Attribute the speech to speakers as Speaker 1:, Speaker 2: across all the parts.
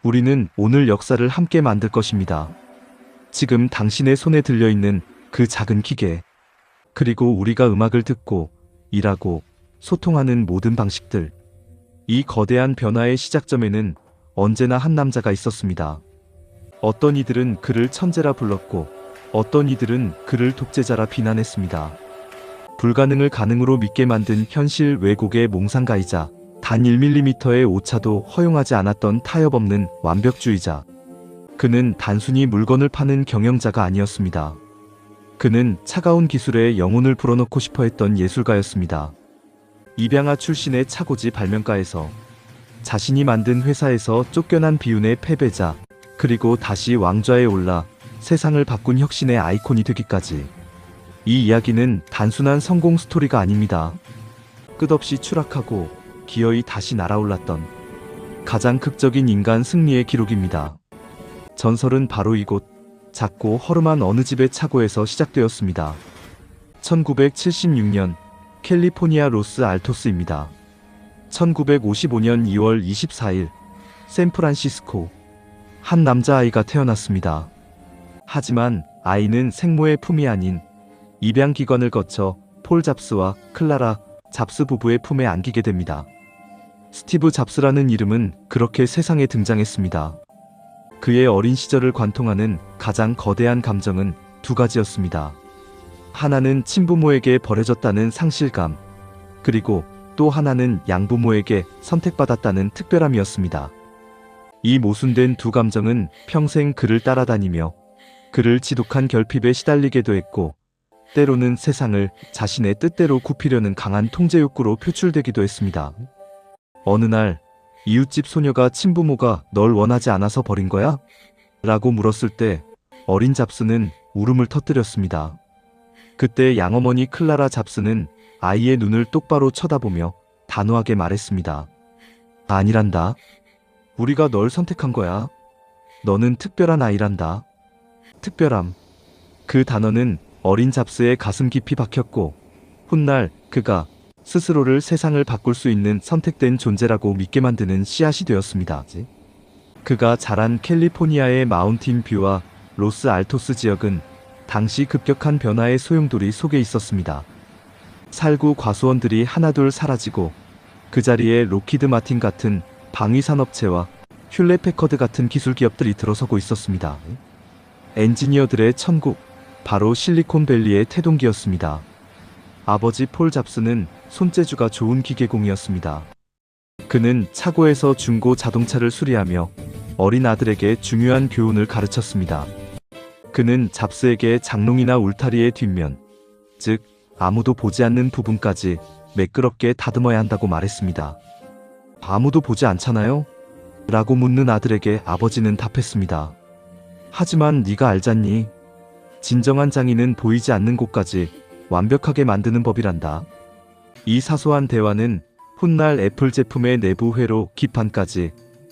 Speaker 1: 우리는 오늘 역사를 함께 만들 것입니다. 지금 당신의 손에 들려있는 그 작은 기계, 그리고 우리가 음악을 듣고 일하고 소통하는 모든 방식들. 이 거대한 변화의 시작점에는 언제나 한 남자가 있었습니다. 어떤 이들은 그를 천재라 불렀고 어떤 이들은 그를 독재자라 비난했습니다. 불가능을 가능으로 믿게 만든 현실 왜곡의 몽상가이자 단 1mm의 오차도 허용하지 않았던 타협 없는 완벽주의자. 그는 단순히 물건을 파는 경영자가 아니었습니다. 그는 차가운 기술에 영혼을 불어넣고 싶어 했던 예술가였습니다. 입양아 출신의 차고지 발명가에서 자신이 만든 회사에서 쫓겨난 비운의 패배자, 그리고 다시 왕좌에 올라 세상을 바꾼 혁신의 아이콘이 되기까지. 이 이야기는 단순한 성공 스토리가 아닙니다. 끝없이 추락하고 기어이 다시 날아올랐던 가장 극적인 인간 승리의 기록입니다. 전설은 바로 이곳 작고 허름한 어느 집의 차고에서 시작되었습니다. 1976년 캘리포니아 로스 알토스입니다. 1955년 2월 24일 샌프란시스코. 한 남자아이가 태어났습니다. 하지만 아이는 생모의 품이 아닌 입양기관을 거쳐 폴 잡스와 클라라 잡스 부부의 품에 안기게 됩니다. 스티브 잡스라는 이름은 그렇게 세상에 등장했습니다. 그의 어린 시절을 관통하는 가장 거대한 감정은 두 가지였습니다. 하나는 친부모에게 버려졌다는 상실감, 그리고 또 하나는 양부모에게 선택받았다는 특별함이었습니다. 이 모순된 두 감정은 평생 그를 따라다니며 그를 지독한 결핍에 시달리게도 했고, 때로는 세상을 자신의 뜻대로 굽히려는 강한 통제 욕구로 표출되기도 했습니다. 어느 날 이웃집 소녀가 친부모가 널 원하지 않아서 버린 거야? 라고 물었을 때 어린 잡스는 울음을 터뜨렸습니다. 그때 양어머니 클라라 잡스는 아이의 눈을 똑바로 쳐다보며 단호하게 말했습니다. 아니란다. 우리가 널 선택한 거야. 너는 특별한 아이란다. 특별함. 그 단어는 어린 잡스의 가슴 깊이 박혔고, 훗날 그가 스스로를 세상을 바꿀 수 있는 선택된 존재라고 믿게 만드는 씨앗이 되었습니다. 그가 자란 캘리포니아의 마운틴 뷰와 로스 알토스 지역은 당시 급격한 변화의 소용돌이 속에 있었습니다. 살구 과수원들이 하나둘 사라지고 그 자리에 로키드 마틴 같은 방위산업체와 ���렛 패커드 같은 기술 기업들이 들어서고 있었습니다. 엔지니어들의 천국, 바로 실리콘밸리의 태동기였습니다. 아버지 폴 잡스는 손재주가 좋은 기계공이었습니다. 그는 차고에서 중고 자동차를 수리하며 어린 아들에게 중요한 교훈을 가르쳤습니다. 그는 잡스에게 장롱이나 울타리의 뒷면, 즉 아무도 보지 않는 부분까지 매끄럽게 다듬어야 한다고 말했습니다. 아무도 보지 않잖아요? 라고 묻는 아들에게 아버지는 답했습니다. 하지만 네가 알잖니? 진정한 장인은 보이지 않는 곳까지 완벽하게 만드는 법이란다. 이 사소한 대화는 훗날 애플 제품의 내부 회로 기판까지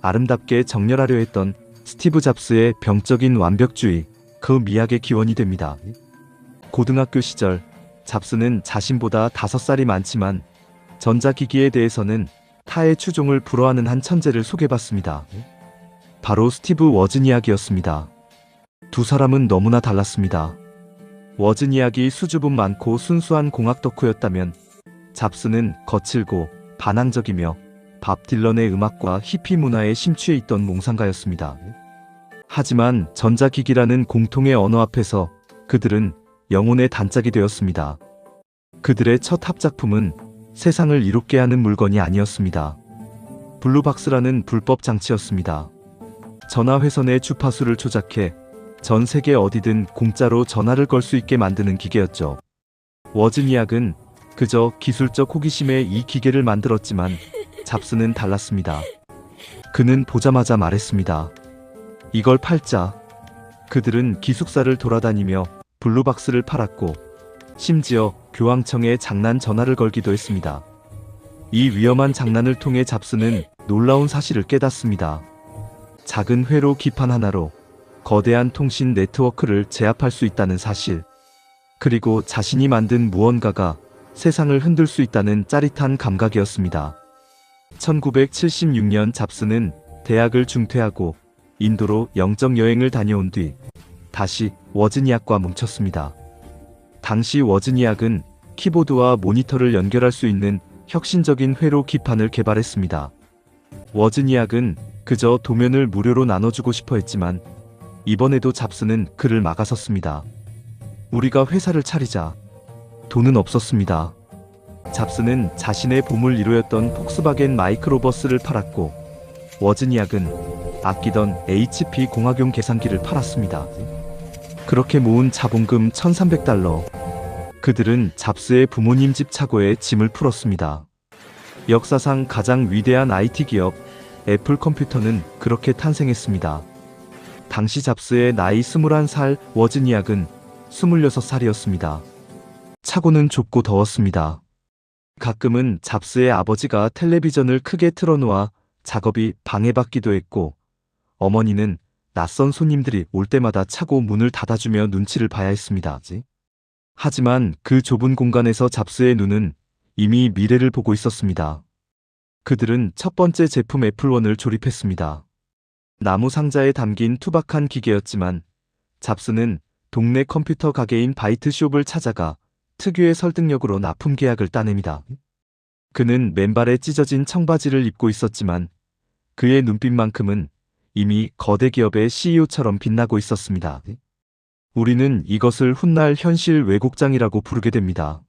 Speaker 1: 아름답게 정렬하려 했던 스티브 잡스의 병적인 완벽주의, 그 미학의 기원이 됩니다. 고등학교 시절 잡스는 자신보다 5살이 많지만 전자기기에 대해서는 타의 추종을 불허하는 한 천재를 소개받습니다. 바로 스티브 워즈니악이었습니다. 두 사람은 너무나 달랐습니다. 워즈니악이 수줍음 많고 순수한 공학 덕후였다면 잡스는 거칠고 반항적이며 밥 딜런의 음악과 히피 문화에 심취해 있던 몽상가였습니다. 하지만 전자기기라는 공통의 언어 앞에서 그들은 영혼의 단짝이 되었습니다. 그들의 첫 합작품은 세상을 이롭게 하는 물건이 아니었습니다. 블루박스라는 불법 장치였습니다. 전화회선의 주파수를 조작해 전 세계 어디든 공짜로 전화를 걸 수 있게 만드는 기계였죠. 워즈니악은 그저 기술적 호기심에 이 기계를 만들었지만 잡스는 달랐습니다. 그는 보자마자 말했습니다. 이걸 팔자. 그들은 기숙사를 돌아다니며 블루박스를 팔았고 심지어 교황청에 장난 전화를 걸기도 했습니다. 이 위험한 장난을 통해 잡스는 놀라운 사실을 깨닫습니다. 작은 회로 기판 하나로 거대한 통신 네트워크를 제압할 수 있다는 사실, 그리고 자신이 만든 무언가가 세상을 흔들 수 있다는 짜릿한 감각이었습니다. 1976년 잡스는 대학을 중퇴하고 인도로 영적 여행을 다녀온 뒤 다시 워즈니악과 뭉쳤습니다. 당시 워즈니악은 키보드와 모니터를 연결할 수 있는 혁신적인 회로 기판을 개발했습니다. 워즈니악은 그저 도면을 무료로 나눠주고 싶어 했지만 이번에도 잡스는 그를 막아섰습니다. 우리가 회사를 차리자. 돈은 없었습니다. 잡스는 자신의 보물 1호였던 폭스바겐 마이크로버스를 팔았고 워즈니악은 아끼던 HP 공학용 계산기를 팔았습니다. 그렇게 모은 자본금 $1,300. 그들은 잡스의 부모님 집 차고에 짐을 풀었습니다. 역사상 가장 위대한 IT 기업 애플 컴퓨터는 그렇게 탄생했습니다. 당시 잡스의 나이 21살, 워즈니악은 26살이었습니다. 차고는 좁고 더웠습니다. 가끔은 잡스의 아버지가 텔레비전을 크게 틀어놓아 작업이 방해받기도 했고 어머니는 낯선 손님들이 올 때마다 차고 문을 닫아주며 눈치를 봐야 했습니다. 하지만 그 좁은 공간에서 잡스의 눈은 이미 미래를 보고 있었습니다. 그들은 첫 번째 제품 애플1을 조립했습니다. 나무 상자에 담긴 투박한 기계였지만 잡스는 동네 컴퓨터 가게인 바이트숍을 찾아가 특유의 설득력으로 납품 계약을 따냅니다. 그는 맨발에 찢어진 청바지를 입고 있었지만 그의 눈빛만큼은 이미 거대 기업의 CEO처럼 빛나고 있었습니다. 우리는 이것을 훗날 현실 왜곡장이라고 부르게 됩니다.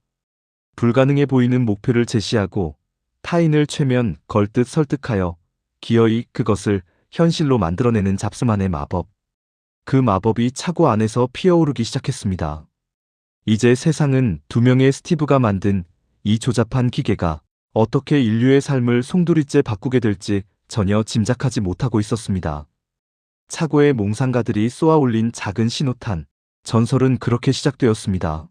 Speaker 1: 불가능해 보이는 목표를 제시하고 타인을 최면 걸듯 설득하여 기어이 그것을 현실로 만들어내는 잡스만의 마법. 그 마법이 차고 안에서 피어오르기 시작했습니다. 이제 세상은 두 명의 스티브가 만든 이 조잡한 기계가 어떻게 인류의 삶을 송두리째 바꾸게 될지 전혀 짐작하지 못하고 있었습니다. 차고의 몽상가들이 쏘아올린 작은 신호탄, 전설은 그렇게 시작되었습니다.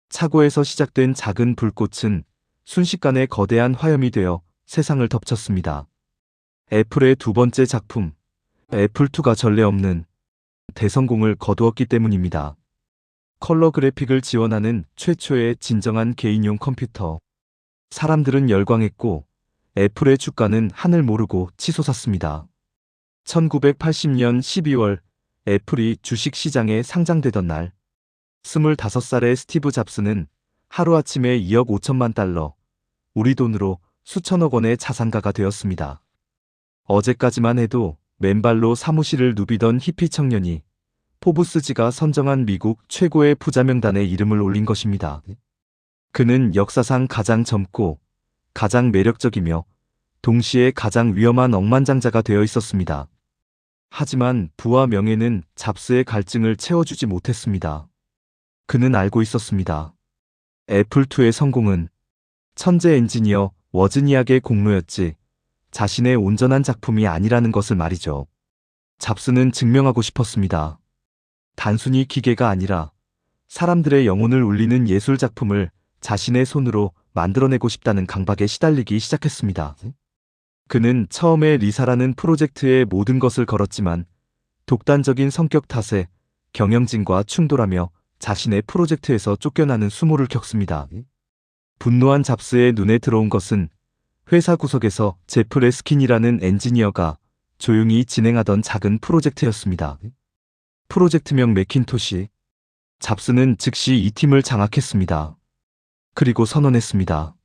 Speaker 1: 차고에서 시작된 작은 불꽃은 순식간에 거대한 화염이 되어 세상을 덮쳤습니다. 애플의 두 번째 작품, 애플2가 전례 없는 대성공을 거두었기 때문입니다. 컬러 그래픽을 지원하는 최초의 진정한 개인용 컴퓨터. 사람들은 열광했고 애플의 주가는 하늘 모르고 치솟았습니다. 1980년 12월 애플이 주식시장에 상장되던 날 25살의 스티브 잡스는 하루아침에 2억 5천만 달러, 우리 돈으로 수천억 원의 자산가가 되었습니다. 어제까지만 해도 맨발로 사무실을 누비던 히피 청년이 포브스지가 선정한 미국 최고의 부자 명단에 이름을 올린 것입니다. 그는 역사상 가장 젊고 가장 매력적이며 동시에 가장 위험한 억만장자가 되어 있었습니다. 하지만 부와 명예는 잡스의 갈증을 채워주지 못했습니다. 그는 알고 있었습니다. 애플2의 성공은 천재 엔지니어 워즈니악의 공로였지 자신의 온전한 작품이 아니라는 것을 말이죠. 잡스는 증명하고 싶었습니다. 단순히 기계가 아니라 사람들의 영혼을 울리는 예술 작품을 자신의 손으로 만들어내고 싶다는 강박에 시달리기 시작했습니다. 그는 처음에 리사라는 프로젝트에 모든 것을 걸었지만 독단적인 성격 탓에 경영진과 충돌하며 자신의 프로젝트에서 쫓겨나는 수모를 겪습니다. 분노한 잡스의 눈에 들어온 것은 회사 구석에서 제프 레스킨이라는 엔지니어가 조용히 진행하던 작은 프로젝트였습니다. 프로젝트명 매킨토시. 잡스는 즉시 이 팀을 장악했습니다. 그리고 선언했습니다.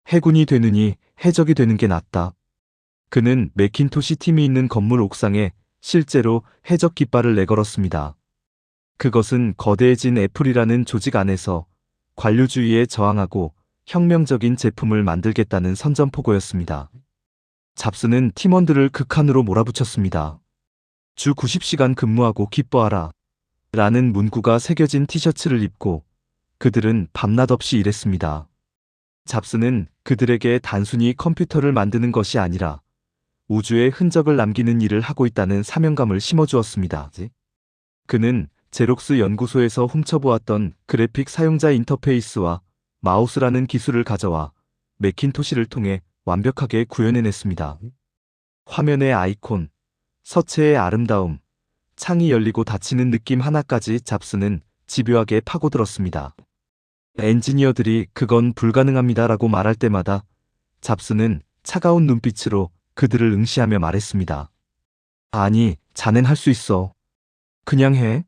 Speaker 1: 해군이 되느니 해적이 되는 게 낫다. 그는 매킨토시 팀이 있는 건물 옥상에 실제로 해적 깃발을 내걸었습니다. 그것은 거대해진 애플이라는 조직 안에서 관료주의에 저항하고 혁명적인 제품을 만들겠다는 선전포고였습니다. 잡스는 팀원들을 극한으로 몰아붙였습니다. 주 90시간 근무하고 기뻐하라 라는 문구가 새겨진 티셔츠를 입고 그들은 밤낮 없이 일했습니다. 잡스는 그들에게 단순히 컴퓨터를 만드는 것이 아니라 우주에 흔적을 남기는 일을 하고 있다는 사명감을 심어주었습니다. 그는 제록스 연구소에서 훔쳐보았던 그래픽 사용자 인터페이스와 마우스라는 기술을 가져와 매킨토시를 통해 완벽하게 구현해냈습니다. 화면의 아이콘, 서체의 아름다움, 창이 열리고 닫히는 느낌 하나까지 잡스는 집요하게 파고들었습니다. 엔지니어들이 그건 불가능합니다라고 말할 때마다 잡스는 차가운 눈빛으로 그들을 응시하며 말했습니다. 아니, 자넨 할 수 있어. 그냥 해.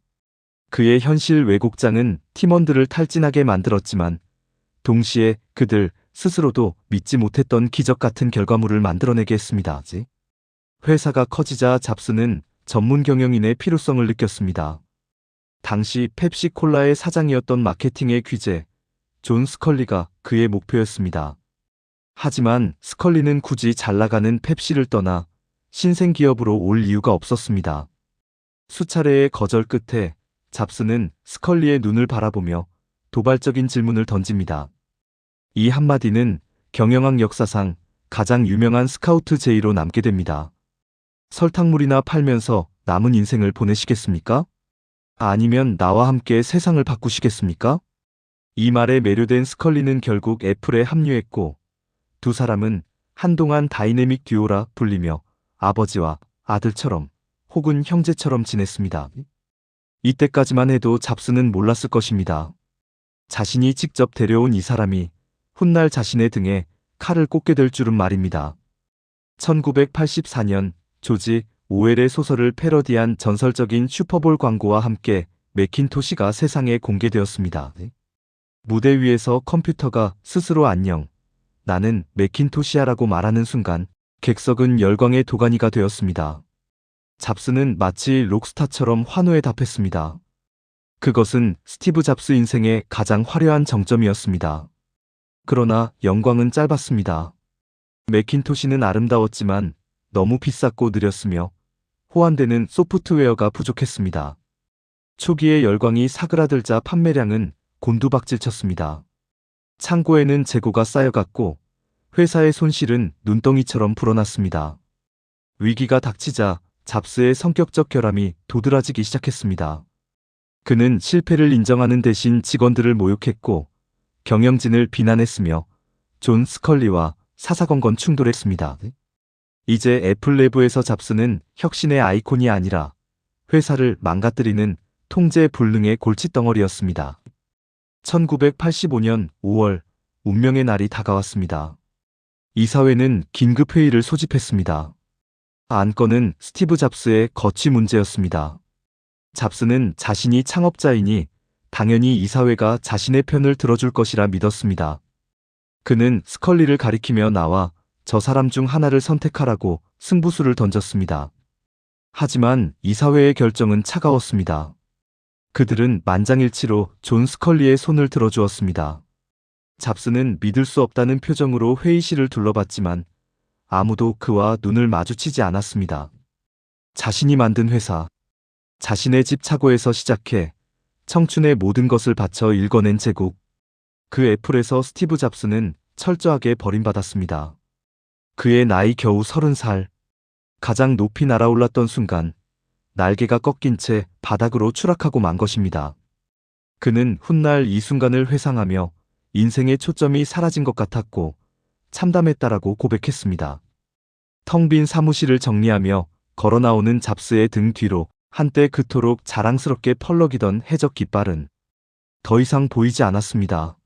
Speaker 1: 그의 현실 왜곡장은 팀원들을 탈진하게 만들었지만 동시에 그들 스스로도 믿지 못했던 기적 같은 결과물을 만들어내게 했습니다. 회사가 커지자 잡스는 전문 경영인의 필요성을 느꼈습니다. 당시 펩시콜라의 사장이었던 마케팅의 귀재 존 스컬리가 그의 목표였습니다. 하지만 스컬리는 굳이 잘 나가는 펩시를 떠나 신생 기업으로 올 이유가 없었습니다. 수차례의 거절 끝에 잡스는 스컬리의 눈을 바라보며 도발적인 질문을 던집니다. 이 한마디는 경영학 역사상 가장 유명한 스카우트 제의로 남게 됩니다. 설탕물이나 팔면서 남은 인생을 보내시겠습니까? 아니면 나와 함께 세상을 바꾸시겠습니까? 이 말에 매료된 스컬리는 결국 애플에 합류했고 두 사람은 한동안 다이내믹 듀오라 불리며 아버지와 아들처럼 혹은 형제처럼 지냈습니다. 이때까지만 해도 잡스는 몰랐을 것입니다. 자신이 직접 데려온 이 사람이 훗날 자신의 등에 칼을 꽂게 될 줄은 말입니다. 1984년 조지 오웰의 소설을 패러디한 전설적인 슈퍼볼 광고와 함께 매킨토시가 세상에 공개되었습니다. 무대 위에서 컴퓨터가 스스로 안녕, 나는 매킨토시야라고 말하는 순간 객석은 열광의 도가니가 되었습니다. 잡스는 마치 록스타처럼 환호에 답했습니다. 그것은 스티브 잡스 인생의 가장 화려한 정점이었습니다. 그러나 영광은 짧았습니다. 매킨토시는 아름다웠지만 너무 비쌌고 느렸으며 호환되는 소프트웨어가 부족했습니다. 초기의 열광이 사그라들자 판매량은 곤두박질쳤습니다. 창고에는 재고가 쌓여갔고 회사의 손실은 눈덩이처럼 불어났습니다. 위기가 닥치자 잡스의 성격적 결함이 도드라지기 시작했습니다. 그는 실패를 인정하는 대신 직원들을 모욕했고 경영진을 비난했으며 존 스컬리와 사사건건 충돌했습니다. 이제 애플 내부에서 잡스는 혁신의 아이콘이 아니라 회사를 망가뜨리는 통제 불능의 골칫덩어리였습니다. 1985년 5월 운명의 날이 다가왔습니다. 이사회는 긴급회의를 소집했습니다. 안건은 스티브 잡스의 거취 문제였습니다. 잡스는 자신이 창업자이니 당연히 이사회가 자신의 편을 들어줄 것이라 믿었습니다. 그는 스컬리를 가리키며 나와 저 사람 중 하나를 선택하라고 승부수를 던졌습니다. 하지만 이사회의 결정은 차가웠습니다. 그들은 만장일치로 존 스컬리의 손을 들어주었습니다. 잡스는 믿을 수 없다는 표정으로 회의실을 둘러봤지만 아무도 그와 눈을 마주치지 않았습니다. 자신이 만든 회사, 자신의 집 차고에서 시작해 청춘의 모든 것을 바쳐 일궈낸 제국. 그 애플에서 스티브 잡스는 철저하게 버림받았습니다. 그의 나이 겨우 30살. 가장 높이 날아올랐던 순간 날개가 꺾인 채 바닥으로 추락하고 만 것입니다. 그는 훗날 이 순간을 회상하며 인생의 초점이 사라진 것 같았고 참담했다라고 고백했습니다. 텅 빈 사무실을 정리하며 걸어 나오는 잡스의 등 뒤로 한때 그토록 자랑스럽게 펄럭이던 해적 깃발은 더 이상 보이지 않았습니다.